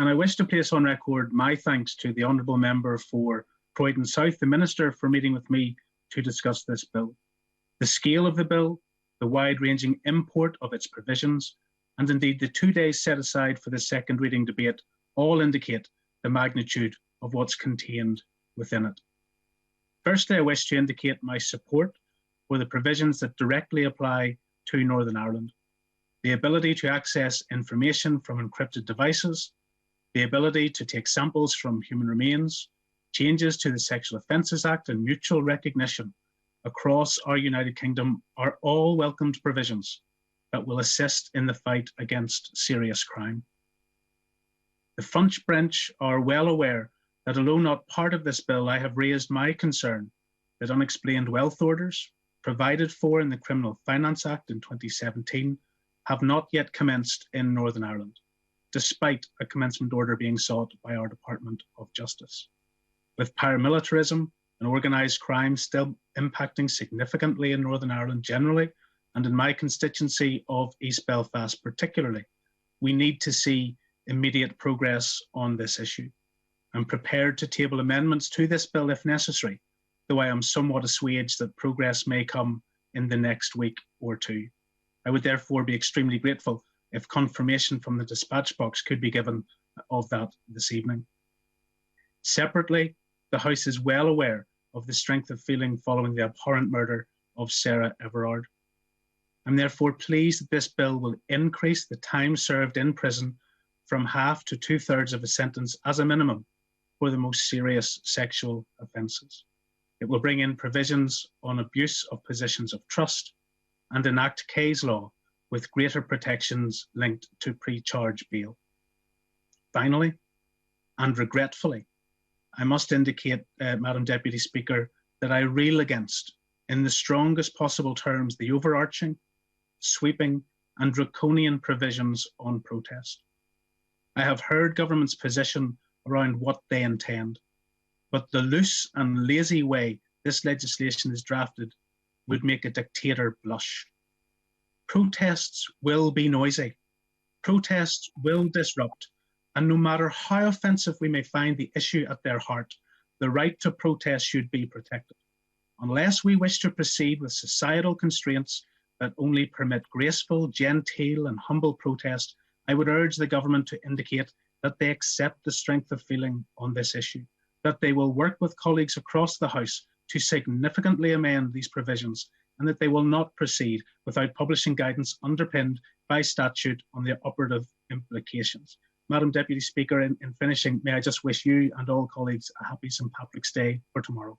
And I wish to place on record my thanks to the Honourable Member for Croydon South, the Minister, for meeting with me to discuss this bill. The scale of the bill, the wide-ranging import of its provisions, and indeed the 2 days set aside for the second reading debate all indicate the magnitude of what's contained within it. Firstly, I wish to indicate my support for the provisions that directly apply to Northern Ireland. The ability to access information from encrypted devices, the ability to take samples from human remains, changes to the Sexual Offences Act and mutual recognition across our United Kingdom are all welcomed provisions that will assist in the fight against serious crime. The front bench are well aware that although not part of this bill, I have raised my concern that unexplained wealth orders provided for in the Criminal Finance Act in 2017 have not yet commenced in Northern Ireland, despite a commencement order being sought by our Department of Justice. With paramilitarism and organised crime still impacting significantly in Northern Ireland generally, and in my constituency of East Belfast particularly, we need to see immediate progress on this issue. I'm prepared to table amendments to this bill if necessary, though I am somewhat assuaged that progress may come in the next week or two. I would therefore be extremely grateful if confirmation from the dispatch box could be given of that this evening. Separately, the House is well aware of the strength of feeling following the abhorrent murder of Sarah Everard. I'm therefore pleased that this bill will increase the time served in prison from half to 2/3 of a sentence as a minimum for the most serious sexual offences. It will bring in provisions on abuse of positions of trust and enact Kay's law with greater protections linked to pre-charge bail. Finally, and regretfully, I must indicate, Madam Deputy Speaker, that I reel against, in the strongest possible terms, the overarching, sweeping and draconian provisions on protest. I have heard government's position around what they intend, but the loose and lazy way this legislation is drafted would make a dictator blush. Protests will be noisy. Protests will disrupt. And no matter how offensive we may find the issue at their heart, the right to protest should be protected. Unless we wish to proceed with societal constraints that only permit graceful, genteel and humble protest, I would urge the government to indicate that they accept the strength of feeling on this issue, that they will work with colleagues across the House to significantly amend these provisions, and that they will not proceed without publishing guidance underpinned by statute on the operative implications. Madam Deputy Speaker, in finishing, may I just wish you and all colleagues a happy St. Patrick's Day for tomorrow.